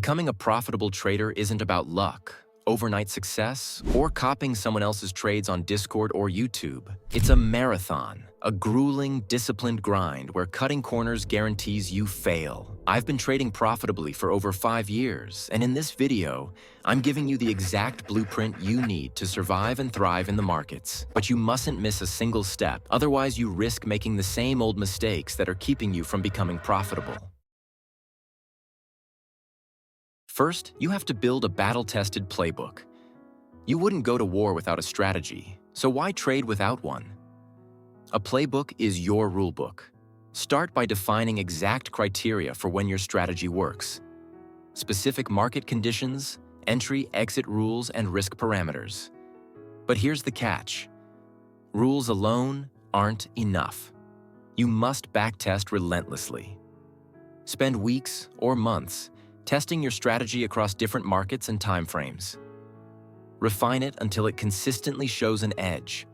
Becoming a profitable trader isn't about luck, overnight success, or copying someone else's trades on Discord or YouTube. It's a marathon, a grueling, disciplined grind where cutting corners guarantees you fail. I've been trading profitably for over 5 years, and in this video, I'm giving you the exact blueprint you need to survive and thrive in the markets. But you mustn't miss a single step, otherwise you risk making the same old mistakes that are keeping you from becoming profitable. First, you have to build a battle-tested playbook. You wouldn't go to war without a strategy, so why trade without one? A playbook is your rulebook. Start by defining exact criteria for when your strategy works. Specific market conditions, entry, exit rules, and risk parameters. But here's the catch. Rules alone aren't enough. You must backtest relentlessly. Spend weeks or months testing your strategy across different markets and timeframes. Refine it until it consistently shows an edge.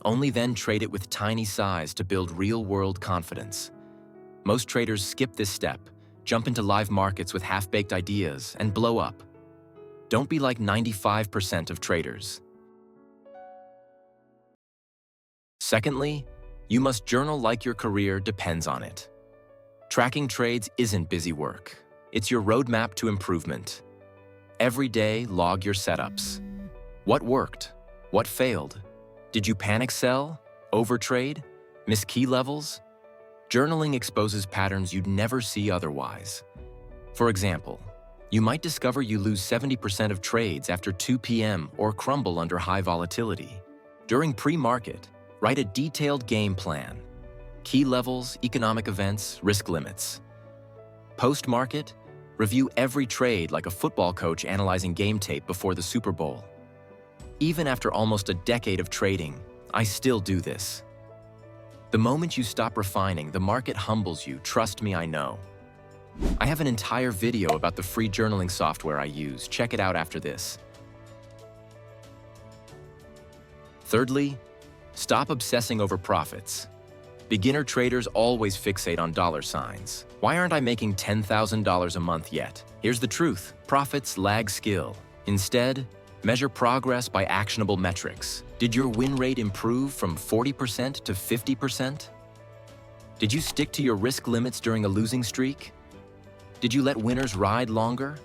Only then trade it with tiny size to build real-world confidence. Most traders skip this step, jump into live markets with half-baked ideas, and blow up. Don't be like 95% of traders. Secondly, you must journal like your career depends on it. Tracking trades isn't busy work. It's your roadmap to improvement. Every day, log your setups. What worked? What failed? Did you panic sell? Overtrade? Miss key levels? Journaling exposes patterns you'd never see otherwise. For example, you might discover you lose 70% of trades after 2 p.m. or crumble under high volatility. During pre-market, write a detailed game plan. Key levels, economic events, risk limits. Post-market, review every trade like a football coach analyzing game tape before the Super Bowl. Even after almost a decade of trading, I still do this. The moment you stop refining, the market humbles you, trust me, I know. I have an entire video about the free journaling software I use. Check it out after this. Thirdly, stop obsessing over profits. Beginner traders always fixate on dollar signs. Why aren't I making $10,000 a month yet? Here's the truth. Profits lag skill. Instead, measure progress by actionable metrics. Did your win rate improve from 40% to 50%? Did you stick to your risk limits during a losing streak? Did you let winners ride longer?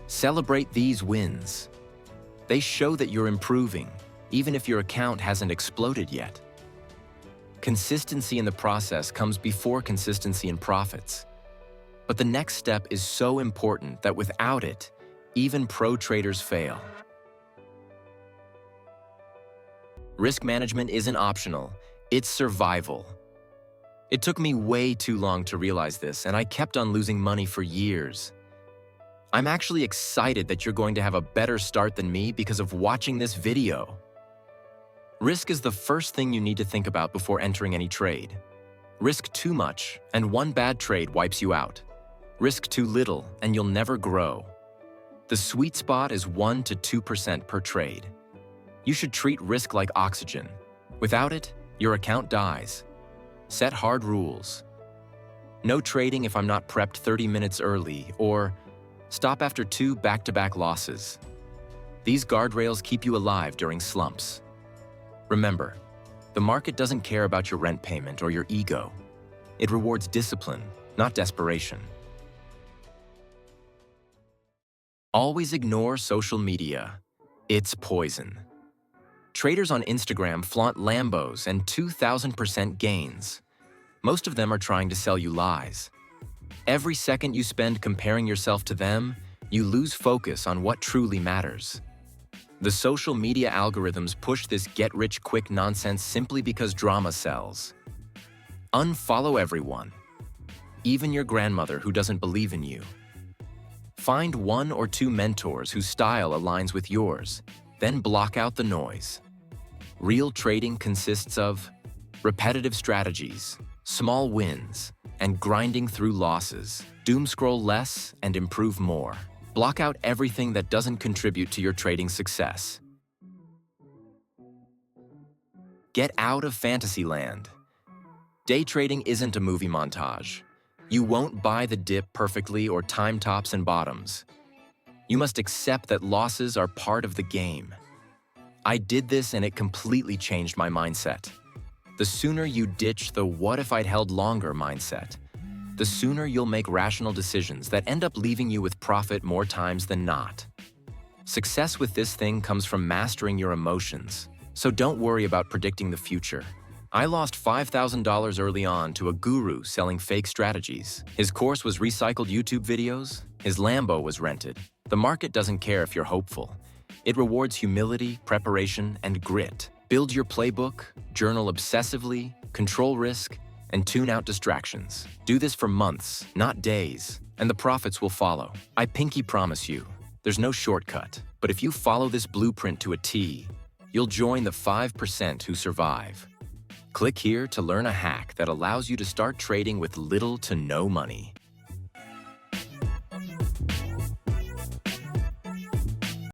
Celebrate these wins. They show that you're improving, even if your account hasn't exploded yet. Consistency in the process comes before consistency in profits. But the next step is so important that without it, even pro traders fail. Risk management isn't optional, it's survival. It took me way too long to realize this, and I kept on losing money for years. I'm actually excited that you're going to have a better start than me because of watching this video. Risk is the first thing you need to think about before entering any trade. Risk too much, and one bad trade wipes you out. Risk too little, and you'll never grow. The sweet spot is 1 to 2% per trade. You should treat risk like oxygen. Without it, your account dies. Set hard rules. No trading if I'm not prepped 30 minutes early, or stop after 2 back-to-back losses. These guardrails keep you alive during slumps. Remember, the market doesn't care about your rent payment or your ego. It rewards discipline, not desperation. Always ignore social media. It's poison. Traders on Instagram flaunt Lambos and 2,000% gains. Most of them are trying to sell you lies. Every second you spend comparing yourself to them, you lose focus on what truly matters. The social media algorithms push this get-rich-quick nonsense simply because drama sells. Unfollow everyone, even your grandmother who doesn't believe in you. Find 1 or 2 mentors whose style aligns with yours, then block out the noise. Real trading consists of repetitive strategies, small wins, and grinding through losses. Doom scroll less and improve more. Block out everything that doesn't contribute to your trading success. Get out of fantasy land. Day trading isn't a movie montage. You won't buy the dip perfectly or time tops and bottoms. You must accept that losses are part of the game. I did this and it completely changed my mindset. The sooner you ditch the "what if I'd held longer" mindset, the sooner you'll make rational decisions that end up leaving you with profit more times than not. Success with this thing comes from mastering your emotions, so don't worry about predicting the future. I lost $5,000 early on to a guru selling fake strategies. His course was recycled YouTube videos. His Lambo was rented. The market doesn't care if you're hopeful. It rewards humility, preparation, and grit. Build your playbook, journal obsessively, control risk, and tune out distractions. Do this for months, not days, and the profits will follow. I pinky promise you, there's no shortcut. But if you follow this blueprint to a T, you'll join the 5% who survive. Click here to learn a hack that allows you to start trading with little to no money.